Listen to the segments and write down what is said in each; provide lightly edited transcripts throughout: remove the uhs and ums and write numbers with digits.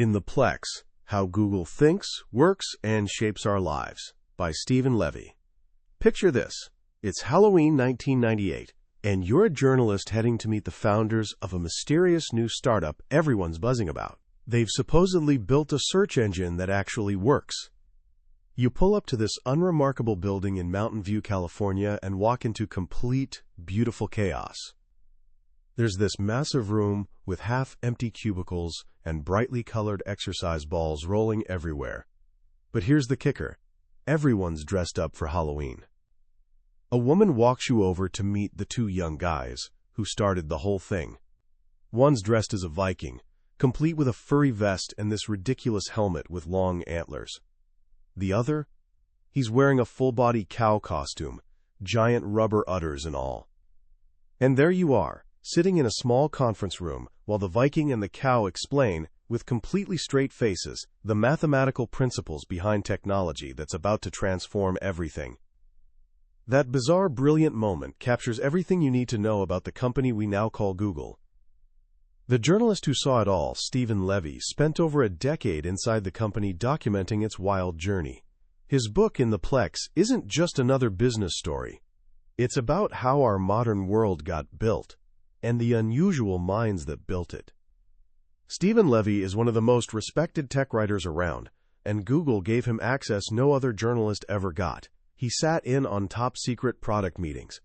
In the Plex, How Google Thinks, Works, and Shapes Our Lives, by Steven Levy. Picture this. It's Halloween 1998, and you're a journalist heading to meet the founders of a mysterious new startup everyone's buzzing about. They've supposedly built a search engine that actually works. You pull up to this unremarkable building in Mountain View, California, and walk into complete, beautiful chaos. There's this massive room with half-empty cubicles and brightly colored exercise balls rolling everywhere. But here's the kicker. Everyone's dressed up for Halloween. A woman walks you over to meet the two young guys who started the whole thing. One's dressed as a Viking, complete with a furry vest and this ridiculous helmet with long antlers. The other? He's wearing a full-body cow costume, giant rubber udders and all. And there you are, sitting in a small conference room while the Viking and the cow explain, with completely straight faces, the mathematical principles behind technology that's about to transform everything. That bizarre, brilliant moment captures everything you need to know about the company we now call Google. The journalist who saw it all, Steven Levy, spent over a decade inside the company documenting its wild journey. His book, In the Plex, isn't just another business story. It's about how our modern world got built, and the unusual minds that built it. Steven Levy is one of the most respected tech writers around, and Google gave him access no other journalist ever got. He sat in on top-secret product meetings.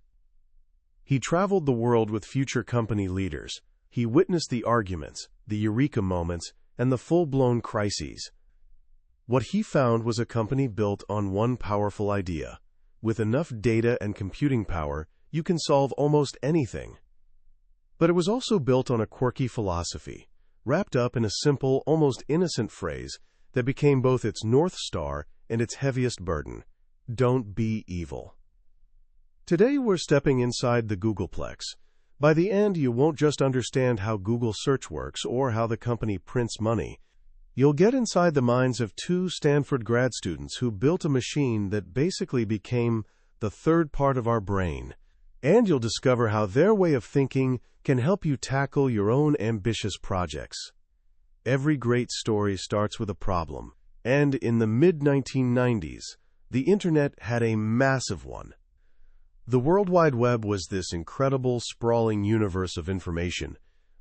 He traveled the world with future company leaders. He witnessed the arguments, the eureka moments, and the full-blown crises. What he found was a company built on one powerful idea. With enough data and computing power, you can solve almost anything. But it was also built on a quirky philosophy, wrapped up in a simple, almost innocent phrase that became both its North Star and its heaviest burden. Don't be evil. Today we're stepping inside the Googleplex. By the end, you won't just understand how Google search works or how the company prints money. You'll get inside the minds of two Stanford grad students who built a machine that basically became the third part of our brain. And you'll discover how their way of thinking can help you tackle your own ambitious projects. Every great story starts with a problem, and in the mid-1990s, the Internet had a massive one. The World Wide Web was this incredible, sprawling universe of information,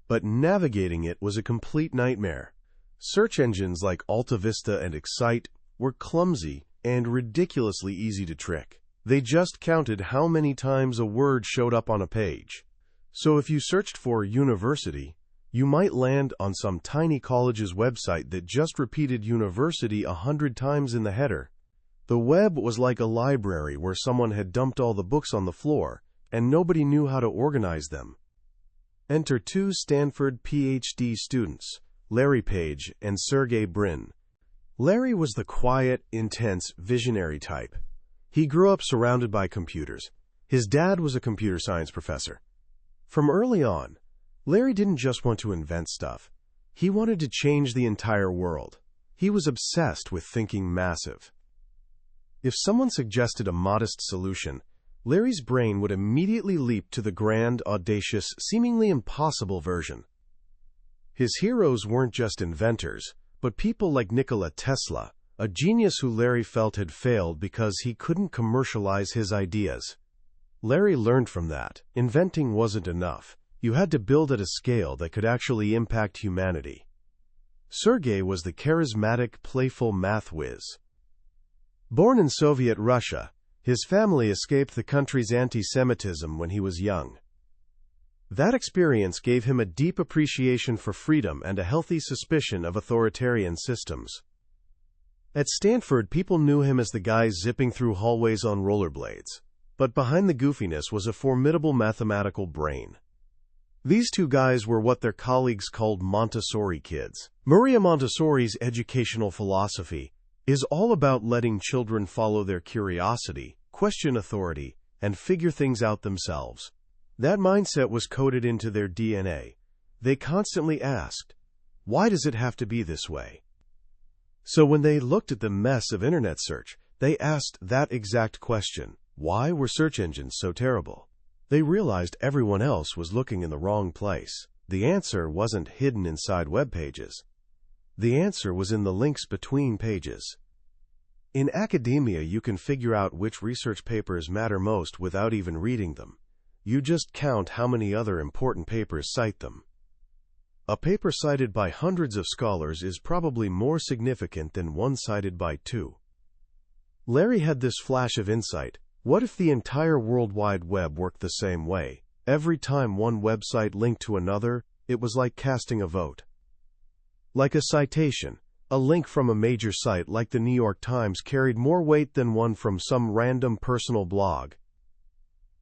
but navigating it was a complete nightmare. Search engines like AltaVista and Excite were clumsy and ridiculously easy to trick. They just counted how many times a word showed up on a page. So if you searched for university, you might land on some tiny college's website that just repeated university 100 times in the header. The web was like a library where someone had dumped all the books on the floor, and nobody knew how to organize them. Enter two Stanford PhD students, Larry Page and Sergey Brin. Larry was the quiet, intense, visionary type. He grew up surrounded by computers. His dad was a computer science professor. From early on, Larry didn't just want to invent stuff. He wanted to change the entire world. He was obsessed with thinking massive. If someone suggested a modest solution, Larry's brain would immediately leap to the grand, audacious, seemingly impossible version. His heroes weren't just inventors, but people like Nikola Tesla, a genius who Larry felt had failed because he couldn't commercialize his ideas. Larry learned from that. Inventing wasn't enough. You had to build at a scale that could actually impact humanity. Sergey was the charismatic, playful math whiz. Born in Soviet Russia, his family escaped the country's anti-Semitism when he was young. That experience gave him a deep appreciation for freedom and a healthy suspicion of authoritarian systems. At Stanford, people knew him as the guy zipping through hallways on rollerblades. But behind the goofiness was a formidable mathematical brain. These two guys were what their colleagues called Montessori kids. Maria Montessori's educational philosophy is all about letting children follow their curiosity, question authority, and figure things out themselves. That mindset was coded into their DNA. They constantly asked, why does it have to be this way? So when they looked at the mess of internet search, they asked that exact question. Why were search engines so terrible? They realized everyone else was looking in the wrong place. The answer wasn't hidden inside web pages. The answer was in the links between pages. In academia, you can figure out which research papers matter most without even reading them. You just count how many other important papers cite them. A paper cited by hundreds of scholars is probably more significant than one cited by two. Larry had this flash of insight. What if the entire World Wide Web worked the same way? Every time one website linked to another, it was like casting a vote. Like a citation, a link from a major site like the New York Times carried more weight than one from some random personal blog.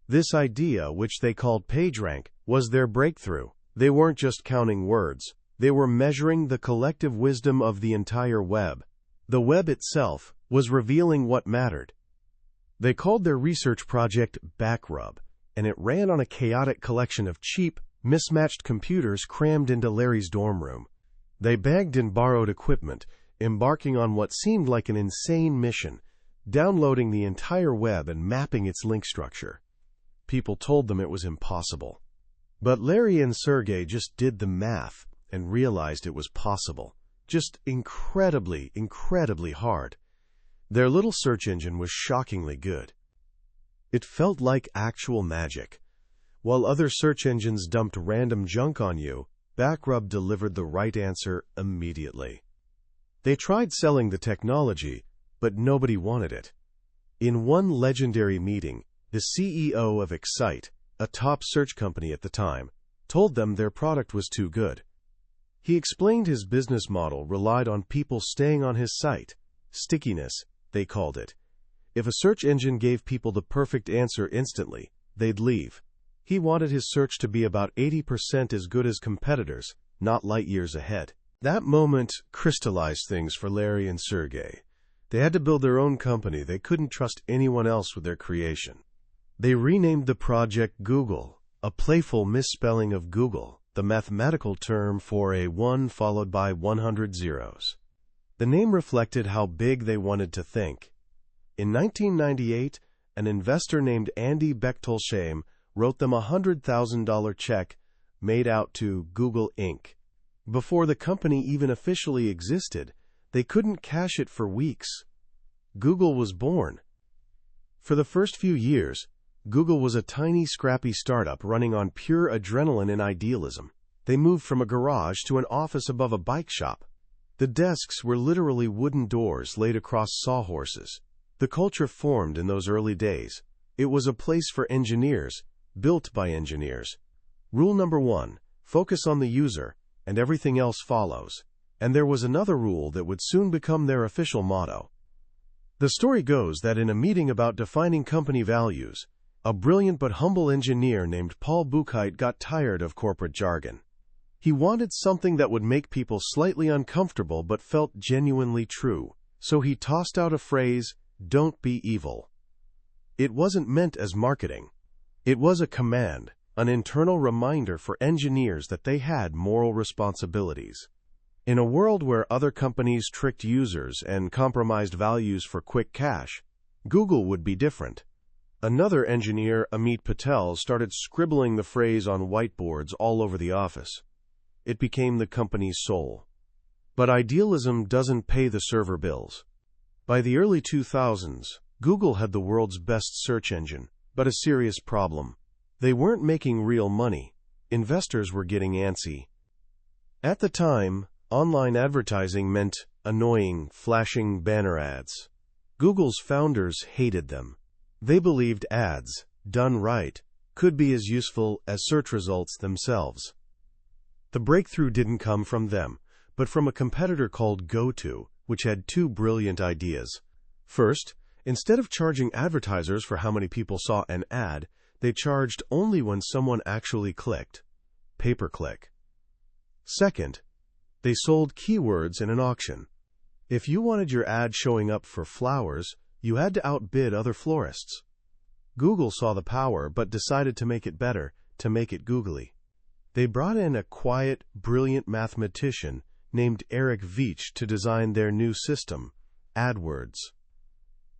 This idea, which they called PageRank, was their breakthrough. They weren't just counting words. They were measuring the collective wisdom of the entire web. The web itself was revealing what mattered. They called their research project Backrub, and it ran on a chaotic collection of cheap, mismatched computers crammed into Larry's dorm room. They begged and borrowed equipment, embarking on what seemed like an insane mission, downloading the entire web and mapping its link structure. People told them it was impossible. But Larry and Sergey just did the math and realized it was possible. Just incredibly, incredibly hard. Their little search engine was shockingly good. It felt like actual magic. While other search engines dumped random junk on you, Backrub delivered the right answer immediately. They tried selling the technology, but nobody wanted it. In one legendary meeting, the CEO of Excite, a top search company at the time, told them their product was too good. He explained his business model relied on people staying on his site. Stickiness, they called it. If a search engine gave people the perfect answer instantly, they'd leave. He wanted his search to be about 80% as good as competitors, not light years ahead. That moment crystallized things for Larry and Sergey. They had to build their own company. They couldn't trust anyone else with their creation. They renamed the project Google, a playful misspelling of Google, the mathematical term for a 1 followed by 100 zeros. The name reflected how big they wanted to think. In 1998, an investor named Andy Bechtolsheim wrote them a $100,000 check made out to Google Inc. Before the company even officially existed, they couldn't cash it for weeks. Google was born. For the first few years, Google was a tiny, scrappy startup running on pure adrenaline and idealism. They moved from a garage to an office above a bike shop. The desks were literally wooden doors laid across sawhorses. The culture formed in those early days. It was a place for engineers, built by engineers. Rule number 1, focus on the user, and everything else follows. And there was another rule that would soon become their official motto. The story goes that in a meeting about defining company values, a brilliant but humble engineer named Paul Buchheit got tired of corporate jargon. He wanted something that would make people slightly uncomfortable but felt genuinely true. So he tossed out a phrase, "Don't be evil." It wasn't meant as marketing. It was a command, an internal reminder for engineers that they had moral responsibilities. In a world where other companies tricked users and compromised values for quick cash, Google would be different. Another engineer, Amit Patel, started scribbling the phrase on whiteboards all over the office. It became the company's soul. But idealism doesn't pay the server bills. By the early 2000s, Google had the world's best search engine, but a serious problem. They weren't making real money. Investors were getting antsy. At the time, online advertising meant annoying, flashing banner ads. Google's founders hated them. They believed ads, done right, could be as useful as search results themselves. The breakthrough didn't come from them, but from a competitor called GoTo, which had two brilliant ideas. First, instead of charging advertisers for how many people saw an ad, they charged only when someone actually clicked. Pay-per-click. Second, they sold keywords in an auction. If you wanted your ad showing up for flowers, you had to outbid other florists. Google saw the power but decided to make it better, to make it googly. They brought in a quiet, brilliant mathematician named Eric Veach to design their new system, AdWords.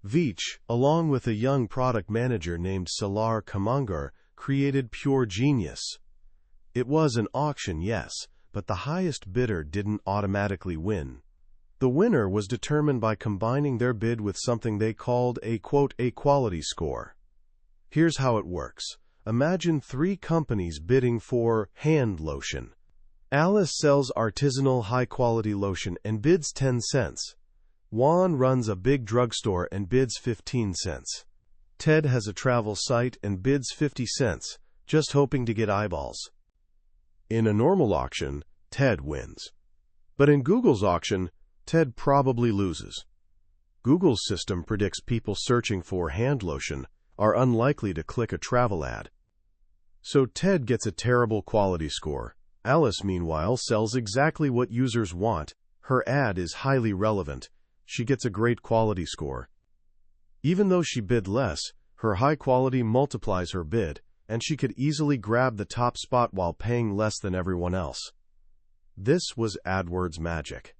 Veach, along with a young product manager named Salar Kamangar, created pure genius. It was an auction, yes, but the highest bidder didn't automatically win. The winner was determined by combining their bid with something they called a, quote, a quality score. Here's how it works. Imagine 3 companies bidding for hand lotion. Alice sells artisanal high-quality lotion and bids 10 cents. Juan runs a big drugstore and bids 15 cents. Ted has a travel site and bids 50 cents, just hoping to get eyeballs. In a normal auction, Ted wins. But in Google's auction, Ted probably loses. Google's system predicts people searching for hand lotion are unlikely to click a travel ad. So Ted gets a terrible quality score. Alice, meanwhile, sells exactly what users want. Her ad is highly relevant. She gets a great quality score. Even though she bid less, her high quality multiplies her bid, and she could easily grab the top spot while paying less than everyone else. This was AdWords magic.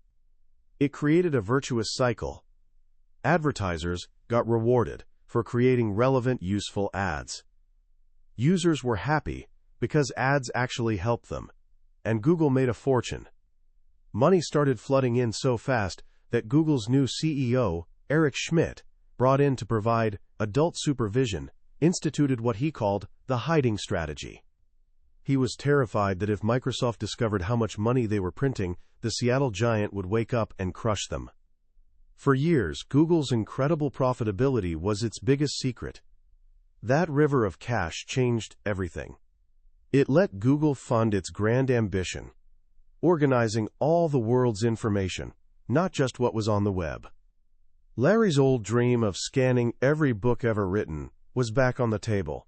It created a virtuous cycle. Advertisers got rewarded for creating relevant, useful ads. Users were happy because ads actually helped them, and Google made a fortune. Money started flooding in so fast that Google's new CEO, Eric Schmidt, brought in to provide adult supervision, instituted what he called the hiding strategy. He was terrified that if Microsoft discovered how much money they were printing, the Seattle giant would wake up and crush them. For years, Google's incredible profitability was its biggest secret. That river of cash changed everything. It let Google fund its grand ambition, organizing all the world's information, not just what was on the web. Larry's old dream of scanning every book ever written was back on the table.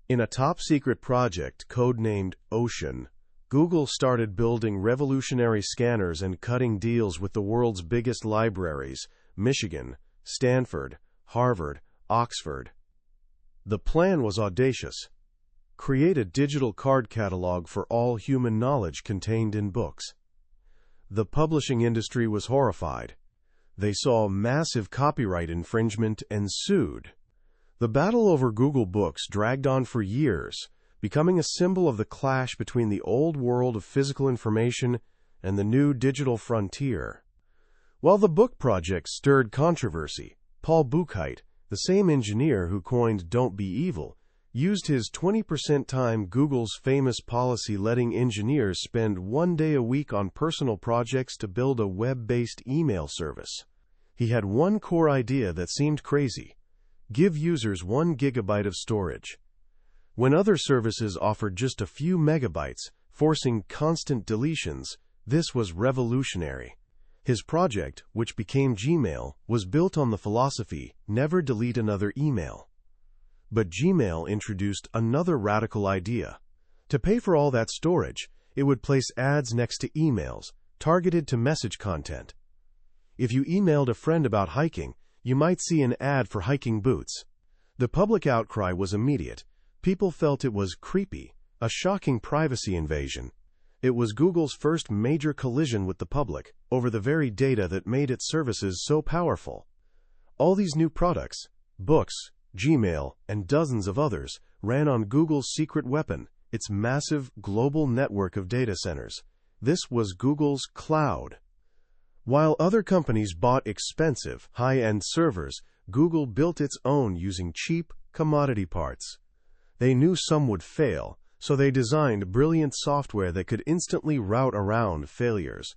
In a top-secret project codenamed Ocean, Google started building revolutionary scanners and cutting deals with the world's biggest libraries: Michigan, Stanford, Harvard, Oxford. The plan was audacious. Create a digital card catalog for all human knowledge contained in books. The publishing industry was horrified. They saw massive copyright infringement and sued. The battle over Google Books dragged on for years, becoming a symbol of the clash between the old world of physical information and the new digital frontier. While the book project stirred controversy, Paul Buchheit, the same engineer who coined "Don't Be Evil," used his 20% time Google's famous policy letting engineers spend 1 day a week on personal projects to build a web-based email service. He had one core idea that seemed crazy: give users 1 gigabyte of storage. When other services offered just a few megabytes, forcing constant deletions, this was revolutionary. His project, which became Gmail, was built on the philosophy, never delete another email. But Gmail introduced another radical idea. To pay for all that storage, it would place ads next to emails, targeted to message content. If you emailed a friend about hiking, you might see an ad for hiking boots. The public outcry was immediate. People felt it was creepy, a shocking privacy invasion. It was Google's first major collision with the public over the very data that made its services so powerful. All these new products, books, Gmail, and dozens of others, ran on Google's secret weapon, its massive global network of data centers. This was Google's cloud. While other companies bought expensive, high-end servers, Google built its own using cheap, commodity parts. They knew some would fail, so they designed brilliant software that could instantly route around failures.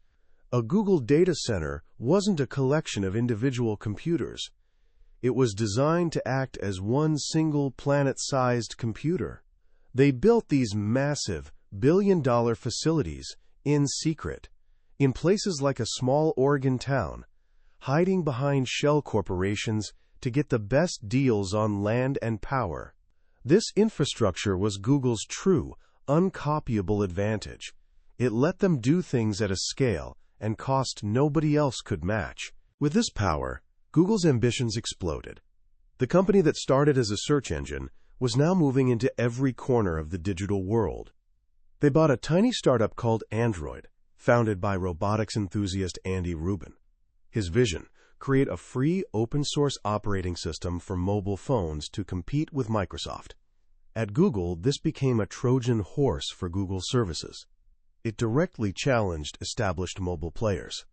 A Google data center wasn't a collection of individual computers. It was designed to act as one single planet-sized computer. They built these massive, billion-dollar facilities in secret, in places like a small Oregon town, hiding behind shell corporations to get the best deals on land and power. This infrastructure was Google's true, uncopyable advantage. It let them do things at a scale and cost nobody else could match. With this power, Google's ambitions exploded. The company that started as a search engine was now moving into every corner of the digital world. They bought a tiny startup called Android, founded by robotics enthusiast Andy Rubin. His vision: create a free, open-source operating system for mobile phones to compete with Microsoft. At Google, this became a Trojan horse for Google services. it directly challenged established mobile players.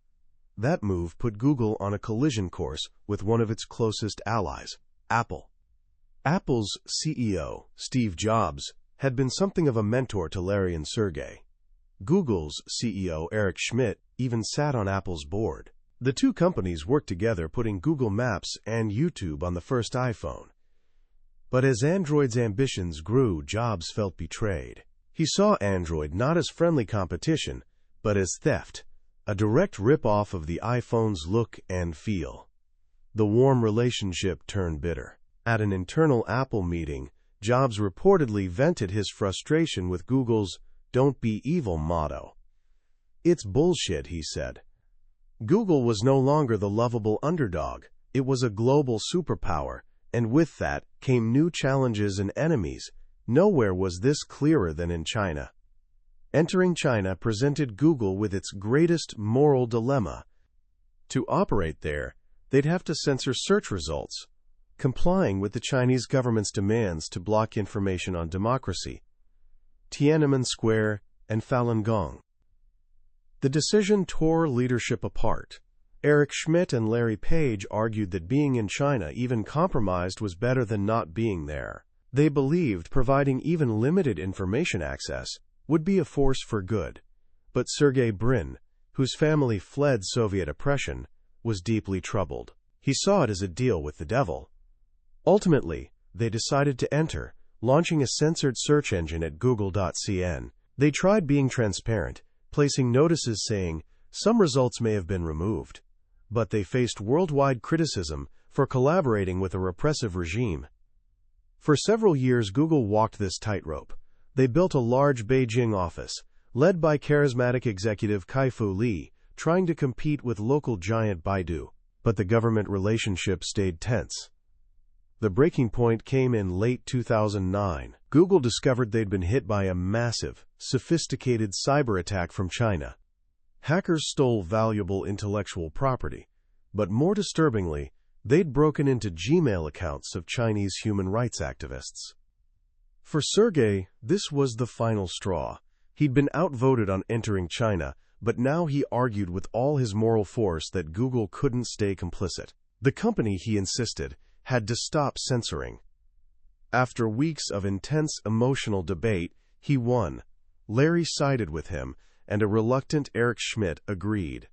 That move put Google on a collision course with one of its closest allies, Apple. Apple's CEO, Steve Jobs, had been something of a mentor to Larry and Sergey. Google's CEO, Eric Schmidt, even sat on Apple's board. The two companies worked together, putting Google Maps and YouTube on the first iPhone. But as Android's ambitions grew, Jobs felt betrayed. He saw Android not as friendly competition, but as theft, a direct rip-off of the iPhone's look and feel. The warm relationship turned bitter. At an internal Apple meeting, Jobs reportedly vented his frustration with Google's "Don't be evil" motto. "It's bullshit," he said. Google was no longer the lovable underdog. It was a global superpower, and with that came new challenges and enemies. Nowhere was this clearer than in China. Entering China presented Google with its greatest moral dilemma. To operate there, they'd have to censor search results, complying with the Chinese government's demands to block information on democracy, Tiananmen Square, and Falun Gong. The decision tore leadership apart. Eric Schmidt and Larry Page argued that being in China, even compromised, was better than not being there. They believed providing even limited information access would be a force for good. But Sergey Brin, whose family fled Soviet oppression, was deeply troubled. He saw it as a deal with the devil. Ultimately, they decided to enter, launching a censored search engine at google.cn. They tried being transparent, placing notices saying some results may have been removed. But they faced worldwide criticism for collaborating with a repressive regime. For several years, Google walked this tightrope. They built a large Beijing office, led by charismatic executive Kai-Fu Lee, trying to compete with local giant Baidu. But the government relationship stayed tense. The breaking point came in late 2009. Google discovered they'd been hit by a massive, sophisticated cyber attack from China. Hackers stole valuable intellectual property, but more disturbingly, they'd broken into Gmail accounts of Chinese human rights activists. For Sergey, this was the final straw. He'd been outvoted on entering China, but now he argued with all his moral force that Google couldn't stay complicit. The company, he insisted, had to stop censoring. After weeks of intense emotional debate, he won. Larry sided with him, and a reluctant Eric Schmidt agreed.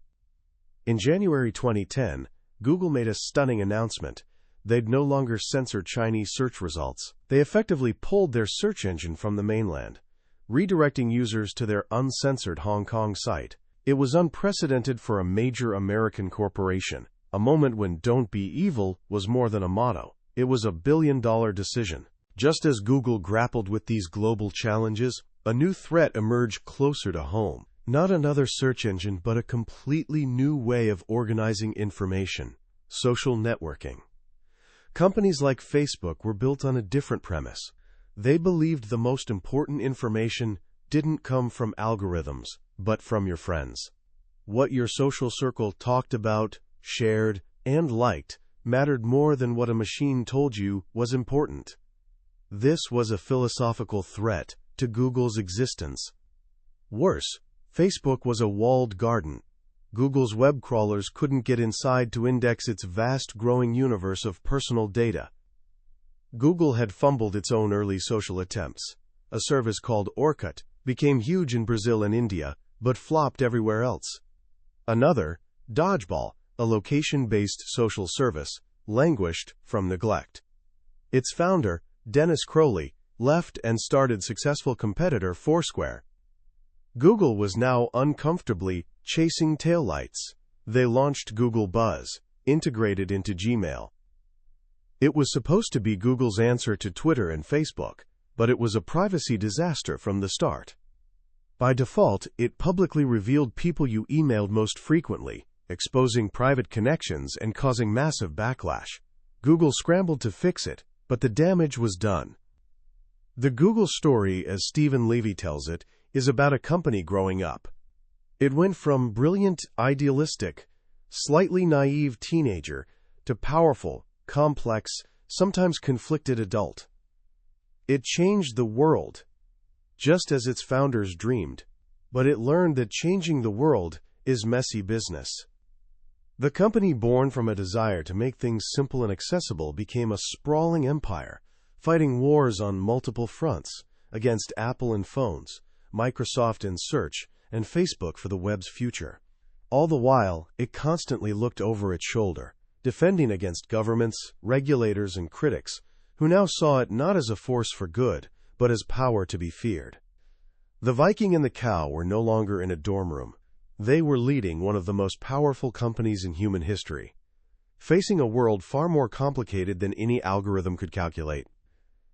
In January 2010, Google made a stunning announcement. They'd no longer censor Chinese search results. They effectively pulled their search engine from the mainland, redirecting users to their uncensored Hong Kong site. It was unprecedented for a major American corporation, a moment when "Don't be evil" was more than a motto. It was a billion-dollar decision. Just as Google grappled with these global challenges, a new threat emerged closer to home. Not another search engine, but a completely new way of organizing information: social networking. Companies like Facebook were built on a different premise. They believed the most important information didn't come from algorithms, but from your friends. What your social circle talked about, shared, and liked mattered more than what a machine told you was important. This was a philosophical threat to Google's existence. Worse, Facebook was a walled garden. Google's web crawlers couldn't get inside to index its vast growing universe of personal data. Google had fumbled its own early social attempts. A service called Orkut became huge in Brazil and India, but flopped everywhere else. Another, Dodgeball, a location-based social service, languished from neglect. Its founder, Dennis Crowley, left and started successful competitor Foursquare. Google was now uncomfortably chasing taillights. They launched Google Buzz, integrated into Gmail. It was supposed to be Google's answer to Twitter and Facebook, but it was a privacy disaster from the start. By default, it publicly revealed people you emailed most frequently, exposing private connections and causing massive backlash. Google scrambled to fix it, but the damage was done. The Google story, as Steven Levy tells it, is about a company growing up. It went from brilliant, idealistic, slightly naive teenager to powerful, complex, sometimes conflicted adult. It changed the world, just as its founders dreamed. but it learned that changing the world is messy business. The company, born from a desire to make things simple and accessible, became a sprawling empire, fighting wars on multiple fronts against Apple in phones, Microsoft in search, and Facebook for the web's future. All the while, it constantly looked over its shoulder, defending against governments, regulators, and critics, who now saw it not as a force for good, but as power to be feared. The Viking and the cow were no longer in a dorm room. They were leading one of the most powerful companies in human history, facing a world far more complicated than any algorithm could calculate.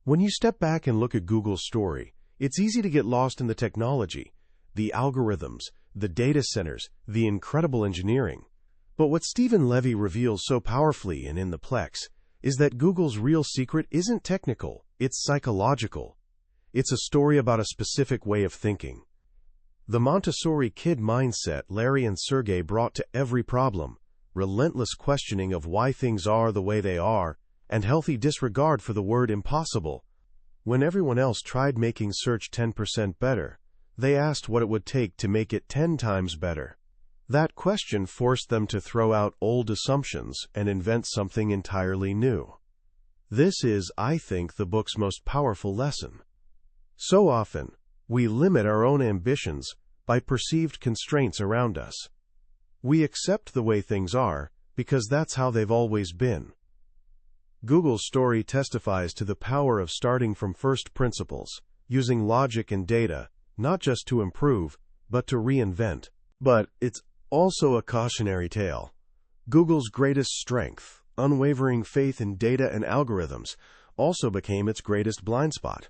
When you step back and look at Google's story, it's easy to get lost in the technology, the algorithms, the data centers, the incredible engineering. But what Steven Levy reveals so powerfully and in the Plex is that Google's real secret isn't technical, it's psychological. It's a story about a specific way of thinking. The Montessori kid mindset Larry and Sergey brought to every problem, relentless questioning of why things are the way they are, and healthy disregard for the word impossible. When everyone else tried making search 10% better, they asked what it would take to make it 10 times better. That question forced them to throw out old assumptions and invent something entirely new. This is, I think, the book's most powerful lesson. So often, we limit our own ambitions by perceived constraints around us. We accept the way things are because that's how they've always been. Google's story testifies to the power of starting from first principles, using logic and data, not just to improve, but to reinvent. But it's also a cautionary tale. Google's greatest strength, unwavering faith in data and algorithms, also became its greatest blind spot.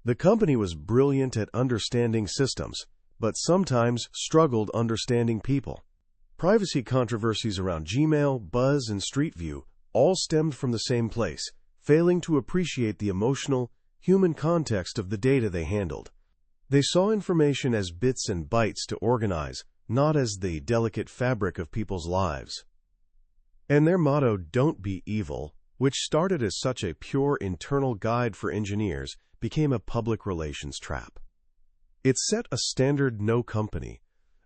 The company was brilliant at understanding systems, but sometimes struggled understanding people. Privacy controversies around Gmail, Buzz, and Street View all stemmed from the same place, failing to appreciate the emotional, human context of the data they handled. They saw information as bits and bytes to organize, not as the delicate fabric of people's lives. And their motto, "Don't be evil," which started as such a pure internal guide for engineers, became a public relations trap. It set a standard no company,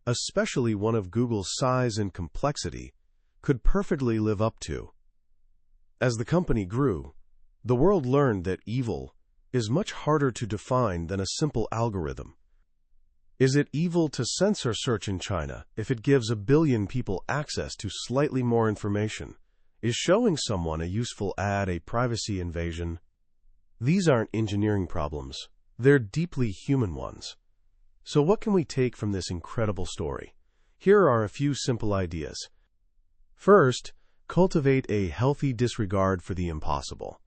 especially one of Google's size and complexity, could perfectly live up to. As the company grew, the world learned that evil is much harder to define than a simple algorithm. Is it evil to censor search in China if it gives a billion people access to slightly more information? Is showing someone a useful ad a privacy invasion? These aren't engineering problems. They're deeply human ones. So what can we take from this incredible story? Here are a few simple ideas. First, cultivate a healthy disregard for the impossible.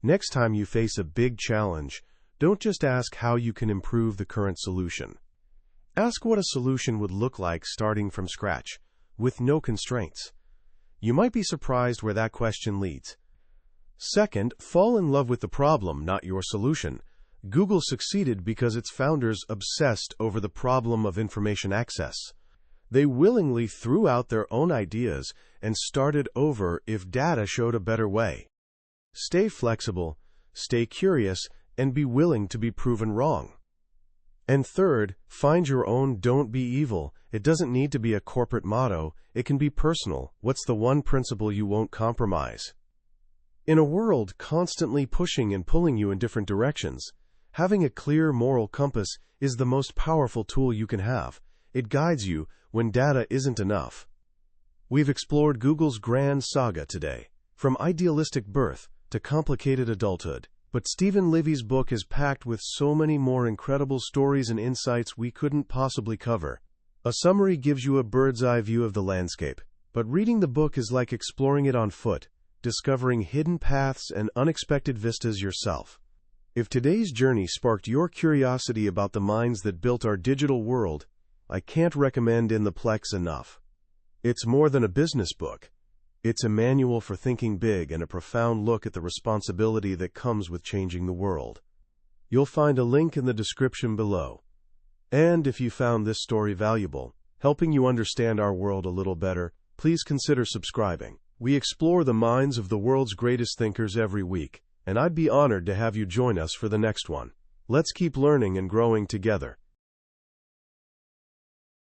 Next time you face a big challenge, don't just ask how you can improve the current solution. Ask what a solution would look like starting from scratch, with no constraints. You might be surprised where that question leads. Second, fall in love with the problem, not your solution. Google succeeded because its founders obsessed over the problem of information access. They willingly threw out their own ideas and started over if data showed a better way. Stay flexible, stay curious, and be willing to be proven wrong. And third, find your own "don't be evil." It doesn't need to be a corporate motto. It can be personal. What's the one principle you won't compromise? In a world constantly pushing and pulling you in different directions, having a clear moral compass is the most powerful tool you can have. It guides you when data isn't enough. We've explored Google's grand saga today, from idealistic birth to complicated adulthood. But Steven Levy's book is packed with so many more incredible stories and insights we couldn't possibly cover. A summary gives you a bird's-eye view of the landscape, but reading the book is like exploring it on foot, discovering hidden paths and unexpected vistas yourself. If today's journey sparked your curiosity about the minds that built our digital world, I can't recommend In the Plex enough. It's more than a business book. It's a manual for thinking big and a profound look at the responsibility that comes with changing the world. You'll find a link in the description below. And if you found this story valuable, helping you understand our world a little better, please consider subscribing. We explore the minds of the world's greatest thinkers every week, and I'd be honored to have you join us for the next one. Let's keep learning and growing together.